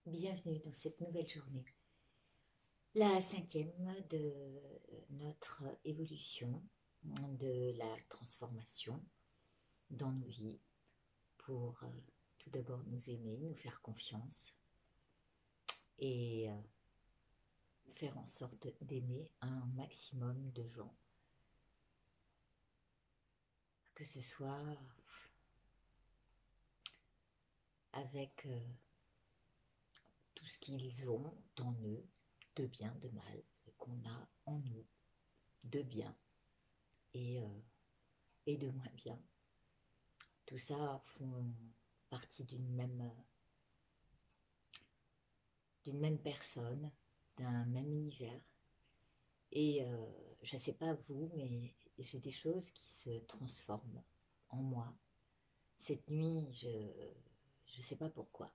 Bienvenue dans cette nouvelle journée, la cinquième de notre évolution, de la transformation dans nos vies pour tout d'abord nous aimer, nous faire confiance et faire en sorte d'aimer un maximum de gens, que ce soit avec tout ce qu'ils ont en eux, de bien, de mal, qu'on a en nous, de bien et, euh, et de moins bien. Tout ça font partie d'une même personne, d'un même univers. Et je ne sais pas vous, mais j'ai des choses qui se transforment en moi. Cette nuit, je ne sais pas pourquoi.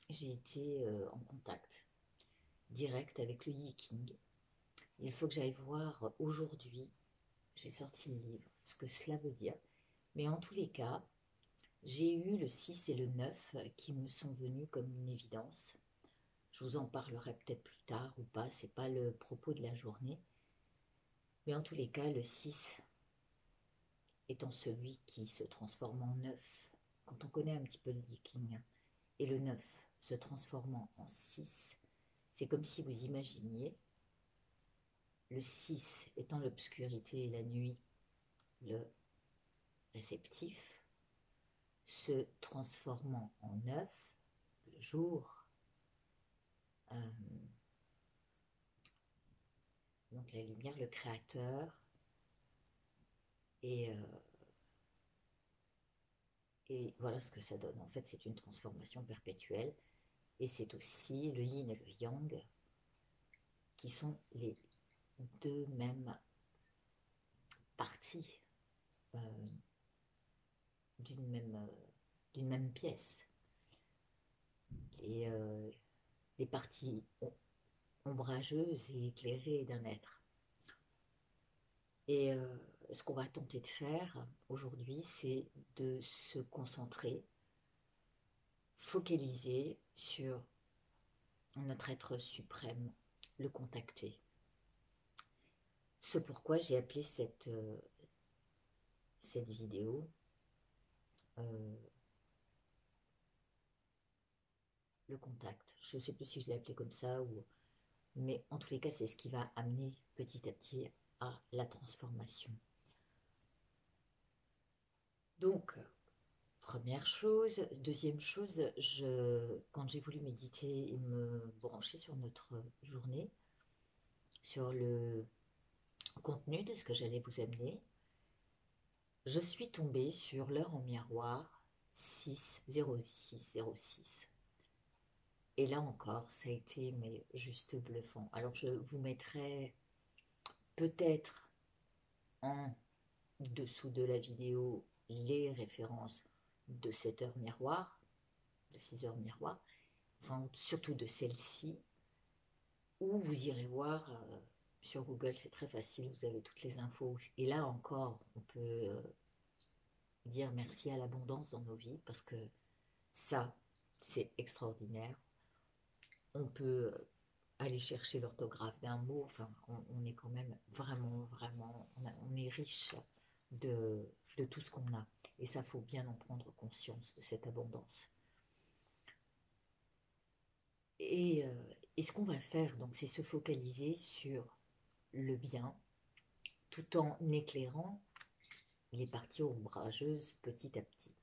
J'ai été en contact direct avec le Yiking. Il faut que j'aille voir aujourd'hui, j'ai sorti le livre, ce que cela veut dire. Mais en tous les cas, j'ai eu le 6 et le 9 qui me sont venus comme une évidence. Je vous en parlerai peut-être plus tard ou pas, c'est pas le propos de la journée. Mais en tous les cas, le 6 étant celui qui se transforme en 9, quand on connaît un petit peu le Viking, et le 9 se transformant en 6, c'est comme si vous imaginiez le 6 étant l'obscurité et la nuit, le réceptif, se transformant en 9, le jour, euh, donc la lumière, le créateur, et Et voilà ce que ça donne. En fait, c'est une transformation perpétuelle. Et c'est aussi le yin et le yang qui sont les deux mêmes parties euh, d'une même pièce. Les parties ombrageuses et éclairées d'un être. Et ce qu'on va tenter de faire aujourd'hui, c'est de se concentrer, focaliser sur notre être suprême, le contacter. Ce pourquoi j'ai appelé cette vidéo euh, le contact. Je ne sais plus si je l'ai appelé comme ça, mais en tous les cas, c'est ce qui va amener petit à petit à la transformation. Donc, première chose. Deuxième chose, quand j'ai voulu méditer et me brancher sur notre journée, sur le contenu de ce que j'allais vous amener, je suis tombée sur l'heure en miroir 60606. Et là encore, ça a été mais juste bluffant. Alors je vous mettrai peut-être en dessous de la vidéo les références de cette heure miroir, de 6 heures miroir, enfin surtout de celle-ci, où vous irez voir sur Google, c'est très facile, vous avez toutes les infos. Et là encore, on peut dire merci à l'abondance dans nos vies, parce que ça, c'est extraordinaire. On peut aller chercher l'orthographe d'un mot, enfin, on est quand même vraiment, vraiment, on est riche de tout ce qu'on a. Et ça, faut bien en prendre conscience de cette abondance. Et, euh, et ce qu'on va faire, donc, c'est se focaliser sur le bien, tout en éclairant les parties ombrageuses petit à petit.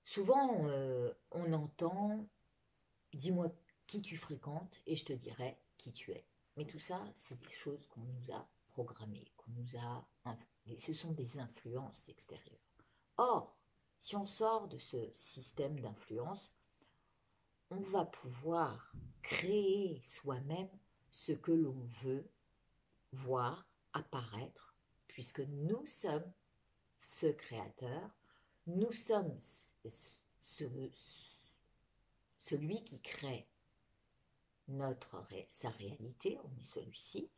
Souvent, on entend dis-moi qui tu fréquentes et je te dirai qui tu es. Mais tout ça, c'est des choses qu'on nous a programmées, ce sont des influences extérieures. Or, si on sort de ce système d'influence, on va pouvoir créer soi-même ce que l'on veut voir apparaître, puisque nous sommes ce créateur, nous sommes ce- celui qui crée sa réalité, on est celui-ci.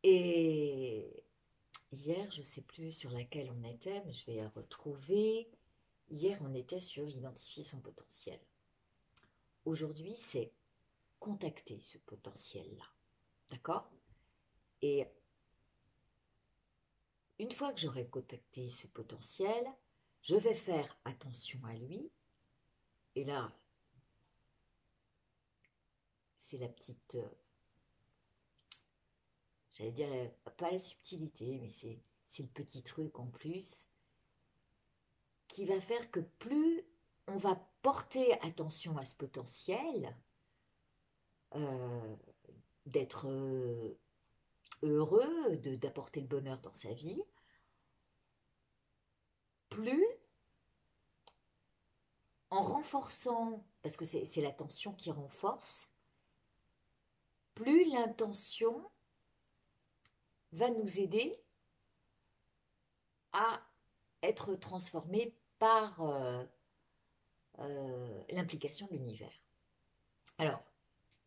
Et hier, je ne sais plus sur laquelle on était, mais je vais la retrouver. Hier, on était sur identifier son potentiel. Aujourd'hui, c'est contacter ce potentiel-là. D'accord? Et une fois que j'aurai contacté ce potentiel, je vais faire attention à lui. Et là, c'est la petite, j'allais dire, pas la subtilité, mais c'est le petit truc en plus qui va faire que plus on va porter attention à ce potentiel, euh, d'être heureux, d'apporter le bonheur dans sa vie, plus en renforçant, parce que c'est l'attention qui renforce, plus l'intention va nous aider à être transformée par l'implication de l'univers. Alors,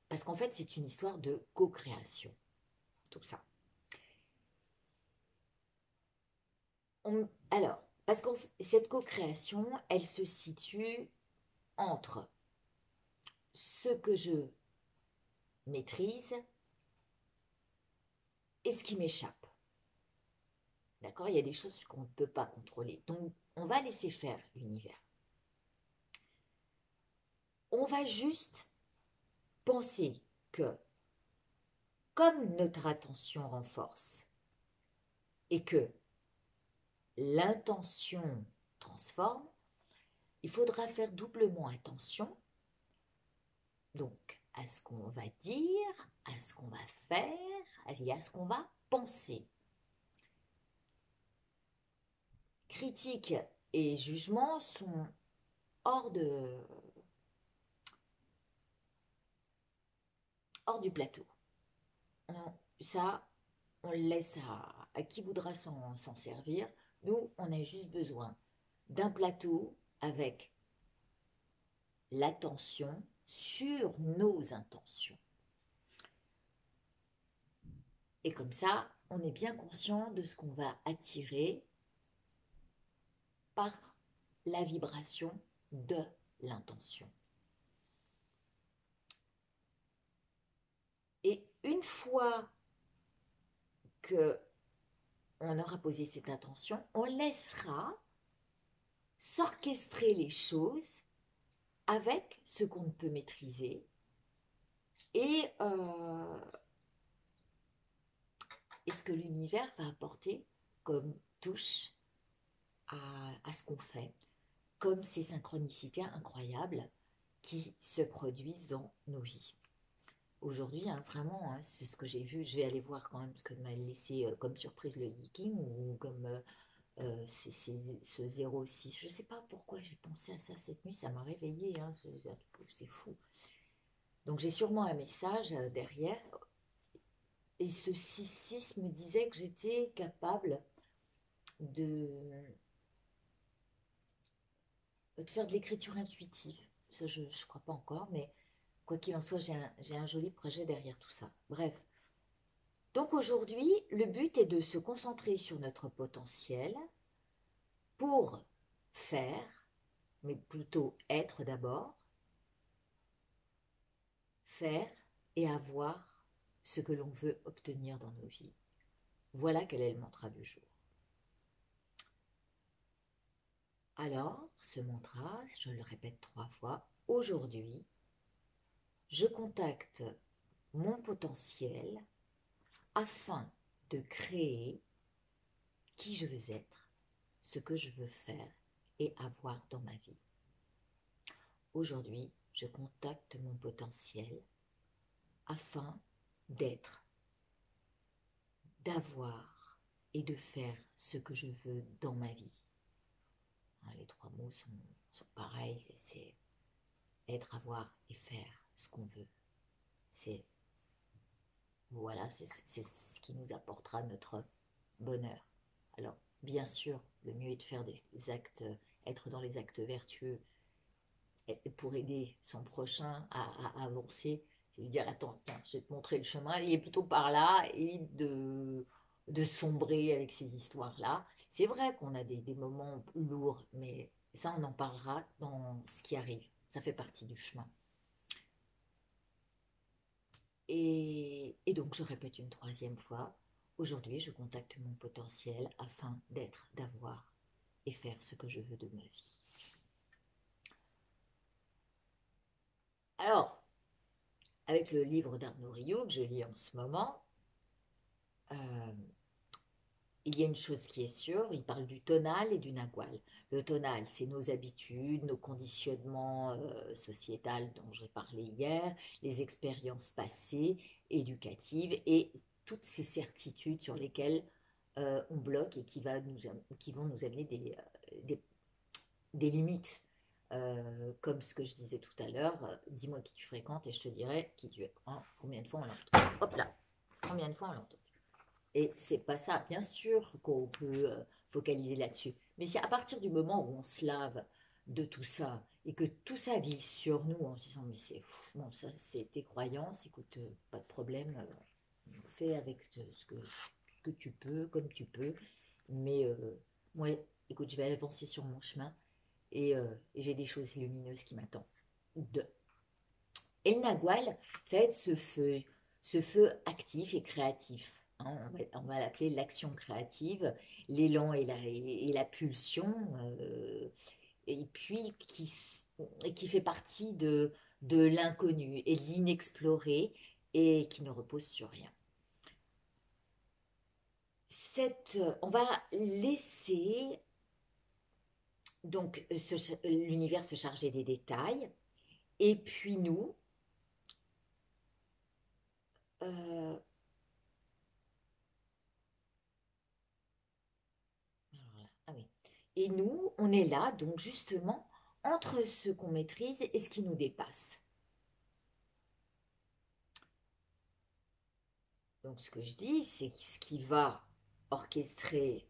parce qu'en fait, c'est une histoire de co-création, tout ça. Alors, parce que cette co-création, elle se situe entre ce que je maîtrise et ce qui m'échappe. D'accord? Il y a des choses qu'on ne peut pas contrôler. Donc, on va laisser faire l'univers. On va juste penser que, comme notre attention renforce et que l'intention transforme, il faudra faire doublement attention donc à ce qu'on va dire, à ce qu'on va faire et à ce qu'on va penser. Critique et jugement sont hors du plateau. Ça, on le laisse à qui voudra s'en servir. Nous, on a juste besoin d'un plateau avec l'attention sur nos intentions. Et comme ça, on est bien conscient de ce qu'on va attirer par la vibration de l'intention. Et une fois que on aura posé cette intention, on laissera s'orchestrer les choses avec ce qu'on ne peut maîtriser et ce que l'univers va apporter comme touche à ce qu'on fait, comme ces synchronicités incroyables qui se produisent dans nos vies. Aujourd'hui, hein, vraiment, hein, c'est ce que j'ai vu. Je vais aller voir quand même ce que m'a laissé comme surprise le Yiking ou comme ce 06. Je ne sais pas pourquoi j'ai pensé à ça cette nuit, ça m'a réveillée, hein, c'est fou. Donc j'ai sûrement un message derrière. Et ce 6-6 me disait que j'étais capable de, faire de l'écriture intuitive. Ça, je ne crois pas encore, mais quoi qu'il en soit, j'ai un joli projet derrière tout ça. Bref. Donc aujourd'hui, le but est de se concentrer sur notre potentiel pour faire, mais plutôt être d'abord, faire et avoir ce que l'on veut obtenir dans nos vies. Voilà quel est le mantra du jour. Alors, ce mantra, je le répète 3 fois, aujourd'hui, je contacte mon potentiel afin de créer qui je veux être, ce que je veux faire et avoir dans ma vie. Aujourd'hui, je contacte mon potentiel afin d'être, d'avoir et de faire ce que je veux dans ma vie. Les 3 mots sont pareils, c'est être, avoir et faire ce qu'on veut. C'est Voilà, c'est ce qui nous apportera notre bonheur. Alors, bien sûr, le mieux est de faire des actes, être dans les actes vertueux pour aider son prochain à avancer. C'est lui dire, attends, tiens, je vais te montrer le chemin, il est plutôt par là, et de sombrer avec ces histoires-là. C'est vrai qu'on a des moments lourds, mais Et ça, on en parlera dans ce qui arrive. Ça fait partie du chemin. Et donc, je répète une troisième fois. Aujourd'hui, je contacte mon potentiel afin d'être, d'avoir et faire ce que je veux de ma vie. Alors, avec le livre d'Arnaud Rio que je lis en ce moment, euh, il y a une chose qui est sûre, il parle du tonal et du nagual. Le tonal, c'est nos habitudes, nos conditionnements sociétals dont j'ai parlé hier, les expériences passées, éducatives et toutes ces certitudes sur lesquelles on bloque et qui vont nous amener des, des limites. Comme ce que je disais tout à l'heure, dis-moi qui tu fréquentes et je te dirai qui tu es. Hein, combien de fois on l'entend? Hop là, combien de fois on l'entend? Et c'est pas ça. Bien sûr qu'on peut focaliser là-dessus. Mais c'est à partir du moment où on se lave de tout ça et que tout ça glisse sur nous en se disant mais c'est fou, bon ça c'est tes croyances, écoute, pas de problème, fais avec ce que tu peux, comme tu peux. Mais moi, écoute, je vais avancer sur mon chemin et j'ai des choses lumineuses qui m'attendent. De. Et le nagual, ça va être ce feu actif et créatif. Hein, on va l'appeler l'action créative, l'élan et la pulsion, et puis qui fait partie de l'inconnu et de l'inexploré et qui ne repose sur rien. On va laisser donc l'univers se charger des détails et puis nous, euh, alors là, ah oui. Et nous, on est là, donc justement, entre ce qu'on maîtrise et ce qui nous dépasse. Donc ce que je dis, c'est que ce qui va orchestrer,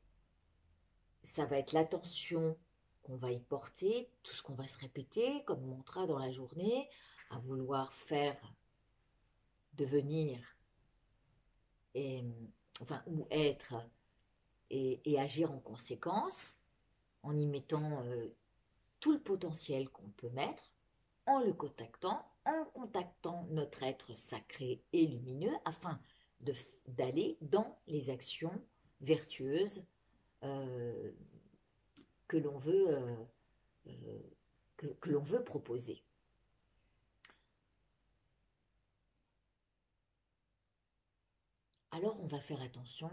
ça va être l'attention qu'on va y porter, tout ce qu'on va se répéter comme mantra dans la journée, à vouloir faire, devenir, et, enfin, ou être, et agir en conséquence, en y mettant tout le potentiel qu'on peut mettre, en contactant notre être sacré et lumineux afin d'aller dans les actions vertueuses euh, que l'on veut, euh, que l'on veut proposer. Alors on va faire attention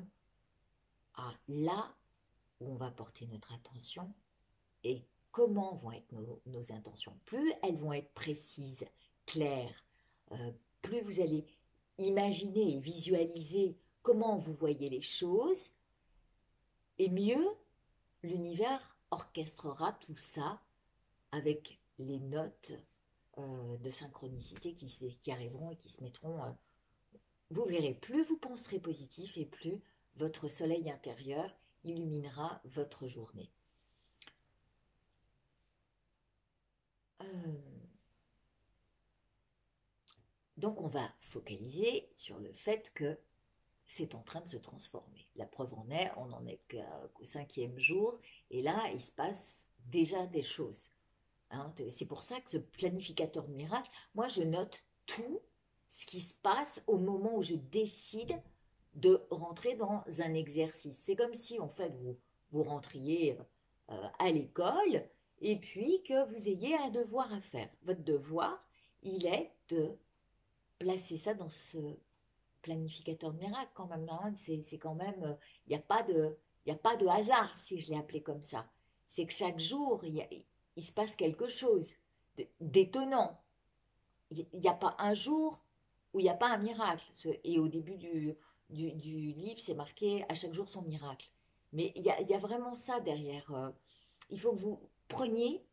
à là où on va porter notre attention et comment vont être nos intentions. Plus elles vont être précises, claires, euh, plus vous allez imaginer et visualiser comment vous voyez les choses, et mieux l'univers orchestrera tout ça avec les notes de synchronicité qui arriveront et qui se mettront. Vous verrez, plus vous penserez positif et plus votre soleil intérieur illuminera votre journée. Euh, donc on va focaliser sur le fait que c'est en train de se transformer. La preuve en est, on n'en est qu'au 5e jour, et là, il se passe déjà des choses. Hein. C'est pour ça que ce planificateur miracle, moi, je note tout ce qui se passe au moment où je décide de rentrer dans un exercice. C'est comme si, en fait, vous rentriez à l'école et puis que vous ayez un devoir à faire. Votre devoir, il est de placer ça dans ce planificateur de miracle quand même. Hein. C'est quand même, il n'y a pas de, il a pas de hasard si je l'ai appelé comme ça. C'est que chaque jour, il se passe quelque chose d'étonnant. Il n'y a pas un jour où il n'y a pas un miracle. Et au début du livre, c'est marqué à chaque jour son miracle. Mais il y a vraiment ça derrière. Il faut que vous preniez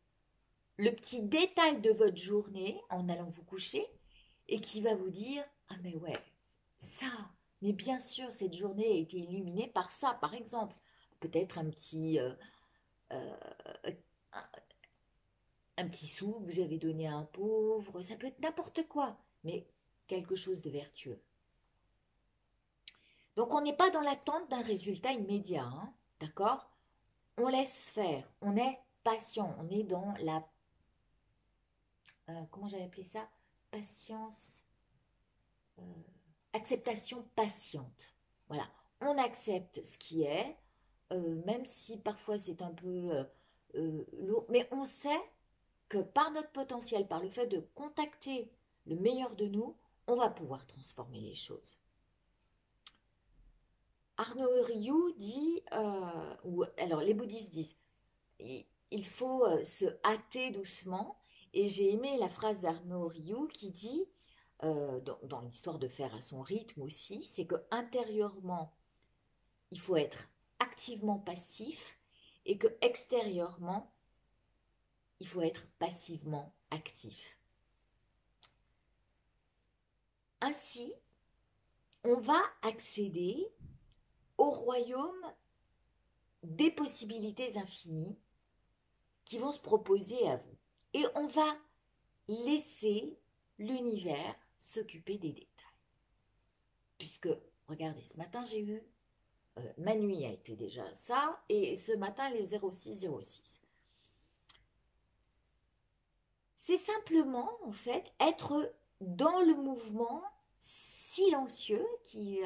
le petit détail de votre journée en allant vous coucher et qui va vous dire, ah mais ouais, ça, mais bien sûr, cette journée a été illuminée par ça, par exemple. Peut-être euh, un, un petit sou que vous avez donné à un pauvre, ça peut être n'importe quoi, mais quelque chose de vertueux. Donc on n'est pas dans l'attente d'un résultat immédiat, hein, d'accord? On laisse faire, on est patient, on est dans la... comment j'avais appelé ça? Patience, euh, acceptation patiente. Voilà, on accepte ce qui est, même si parfois c'est un peu lourd, mais on sait que par notre potentiel, par le fait de contacter le meilleur de nous, on va pouvoir transformer les choses. Arnaud Rioux dit, ou alors les bouddhistes disent, il faut se hâter doucement. Et j'ai aimé la phrase d'Arnaud Rioux qui dit, dans l'histoire de faire à son rythme aussi, c'est que intérieurement, il faut être activement passif et que extérieurement, il faut être passivement actif. Ainsi, on va accéder au royaume des possibilités infinies qui vont se proposer à vous. Et on va laisser l'univers s'occuper des détails. Puisque, regardez, ce matin j'ai eu, ma nuit a été déjà ça, et ce matin les 0606. C'est simplement, en fait, être dans le mouvement silencieux qui,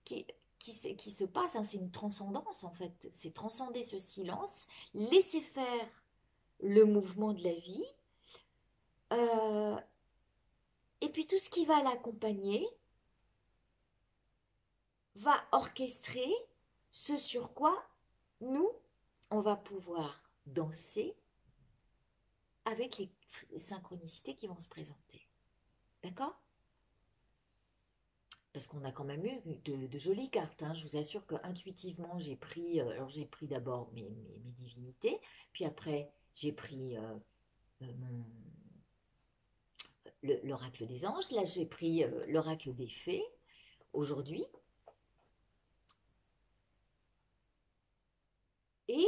qui se passe, hein, c'est une transcendance en fait, c'est transcender ce silence, laisser faire le mouvement de la vie, euh, et puis tout ce qui va l'accompagner va orchestrer ce sur quoi nous, on va pouvoir danser avec les synchronicités qui vont se présenter. D'accord? Parce qu'on a quand même eu de jolies cartes, hein. Je vous assure que intuitivement j'ai pris, alors j'ai pris d'abord mes divinités, puis après j'ai pris l'oracle des anges, là j'ai pris l'oracle des fées aujourd'hui, et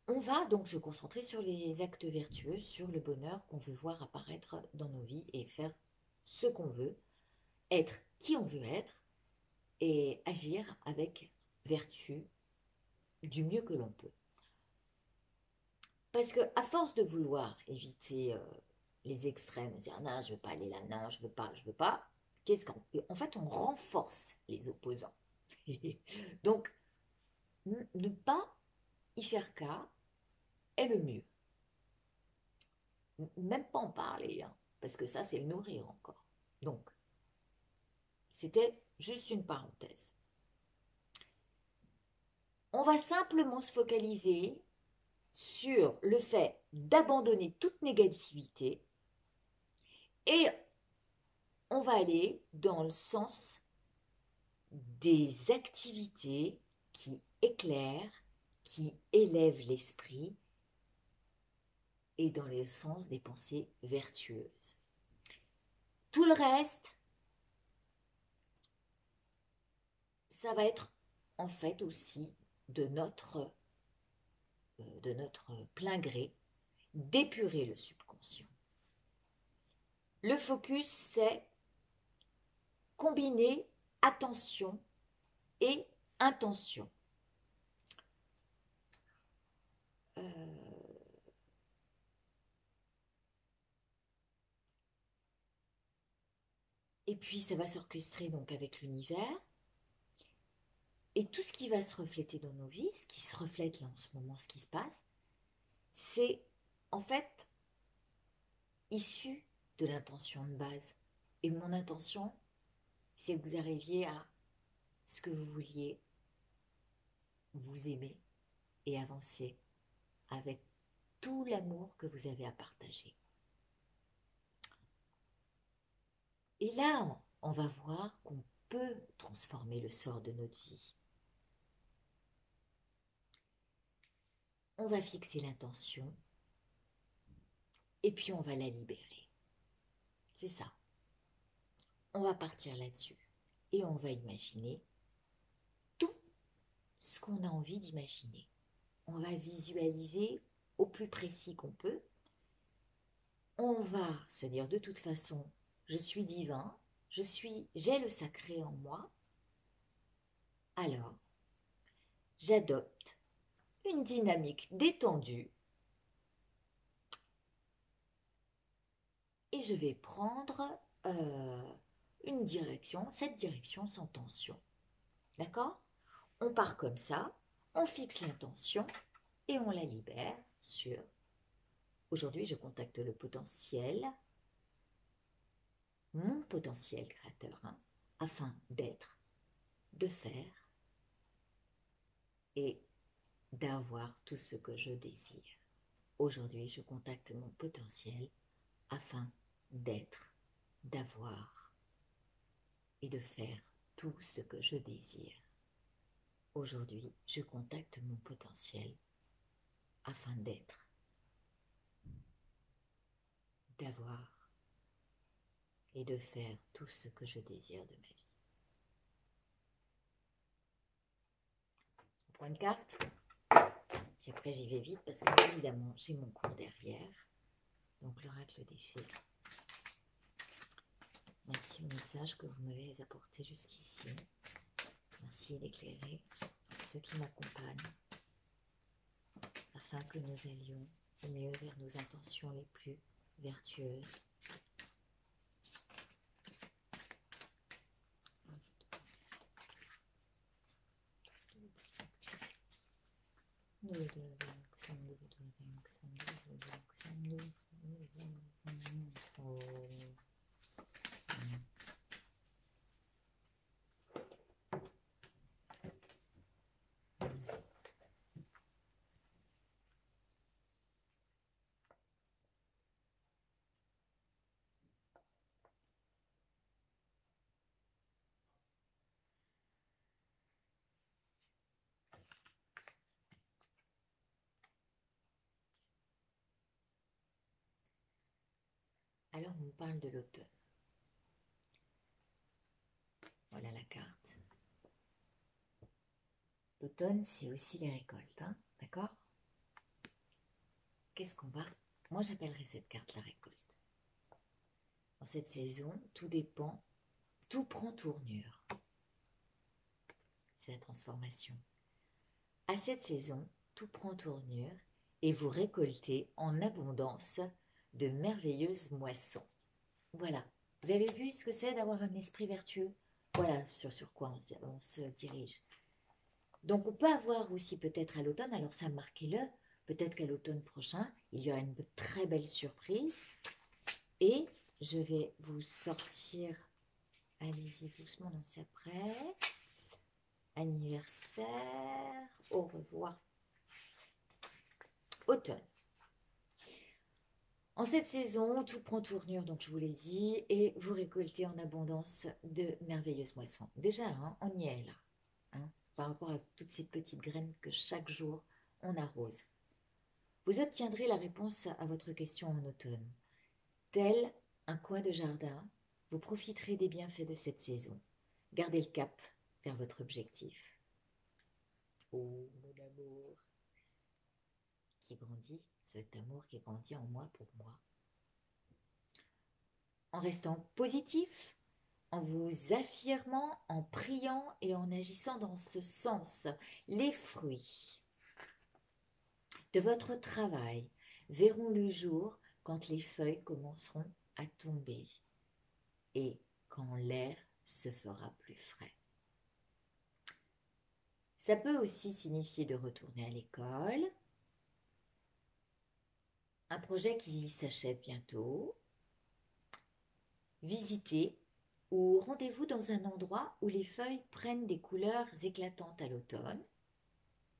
on va donc se concentrer sur les actes vertueux, sur le bonheur qu'on veut voir apparaître dans nos vies et faire ce qu'on veut, être qui on veut être et agir avec vertu du mieux que l'on peut. Parce que à force de vouloir éviter les extrêmes, dire non, je veux pas aller là, non, je veux pas, qu'est-ce qu'en en fait on renforce les opposants. Donc ne pas y faire cas est le mieux. Même pas en parler, hein, parce que ça c'est le nourrir encore. Donc c'était juste une parenthèse. On va simplement se focaliser sur le fait d'abandonner toute négativité et on va aller dans le sens des activités qui éclairent, qui élèvent l'esprit et dans le sens des pensées vertueuses. Tout le reste, ça va être en fait aussi de notre plein gré d'épurer le subconscient. Le focus, c'est combiner attention et intention. Et puis ça va s'orchestrer donc avec l'univers. Et tout ce qui va se refléter dans nos vies, ce qui se reflète là en ce moment, ce qui se passe, c'est en fait issu de l'intention de base. Et mon intention, c'est que vous arriviez à ce que vous vouliez, vous aimer et avancer avec tout l'amour que vous avez à partager. Et là, on va voir qu'on peut transformer le sort de notre vie. On va fixer l'intention et puis on va la libérer. C'est ça. On va partir là-dessus et on va imaginer tout ce qu'on a envie d'imaginer. On va visualiser au plus précis qu'on peut. On va se dire de toute façon, je suis divin, j'ai le sacré en moi. Alors, j'adopte une dynamique détendue et je vais prendre une direction, cette direction sans tension. D'accord? On part comme ça, on fixe l'intention et on la libère sur... Aujourd'hui, je contacte le potentiel, mon potentiel créateur, hein, afin d'être, de faire et d'avoir tout ce que je désire. Aujourd'hui, je contacte mon potentiel afin d'être, d'avoir et de faire tout ce que je désire. Aujourd'hui, je contacte mon potentiel afin d'être, d'avoir et de faire tout ce que je désire de ma vie. On prend une carte, puis après j'y vais vite parce que évidemment j'ai mon cours derrière. Donc l'oracle des fées. Merci au message que vous m'avez apporté jusqu'ici. Merci d'éclairer ceux qui m'accompagnent afin que nous allions au mieux vers nos intentions les plus vertueuses. Alors on parle de l'automne. Voilà la carte. L'automne, c'est aussi les récoltes, hein, d'accord? Qu'est-ce qu'on va... Moi, j'appellerais cette carte la récolte. En cette saison, tout dépend, tout prend tournure. C'est la transformation. À cette saison, tout prend tournure et vous récoltez en abondance de merveilleuses moissons. Voilà. Vous avez vu ce que c'est d'avoir un esprit vertueux? Voilà sur quoi on se dirige. Donc on peut avoir aussi peut-être à l'automne, alors ça marquez-le, peut-être qu'à l'automne prochain, il y aura une très belle surprise. Et je vais vous sortir, allez-y doucement, non c'est après, anniversaire, au revoir, automne. En cette saison, tout prend tournure, donc je vous l'ai dit, et vous récoltez en abondance de merveilleuses moissons. Déjà, hein, on y est là, hein, par rapport à toutes ces petites graines que chaque jour on arrose. Vous obtiendrez la réponse à votre question en automne. Tel un coin de jardin, vous profiterez des bienfaits de cette saison. Gardez le cap vers votre objectif. Oh, mon amour qui grandit, cet amour qui grandit en moi pour moi. En restant positif, en vous affirmant, en priant et en agissant dans ce sens, les fruits de votre travail verront le jour quand les feuilles commenceront à tomber et quand l'air se fera plus frais. Ça peut aussi signifier de retourner à l'école, un projet qui s'achève bientôt, visiter ou rendez-vous dans un endroit où les feuilles prennent des couleurs éclatantes à l'automne.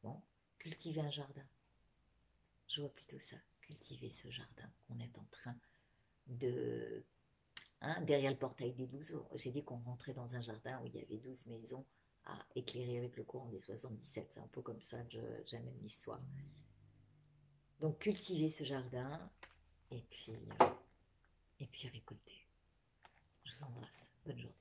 Bon, cultiver un jardin. Je vois plutôt ça, cultiver ce jardin qu'on est en train de... Hein, derrière le portail des 12, j'ai dit qu'on rentrait dans un jardin où il y avait 12 maisons à éclairer avec le courant des 77. C'est un peu comme ça que j'amène l'histoire. Donc cultiver ce jardin et puis récolter. Je vous embrasse. Bonne journée.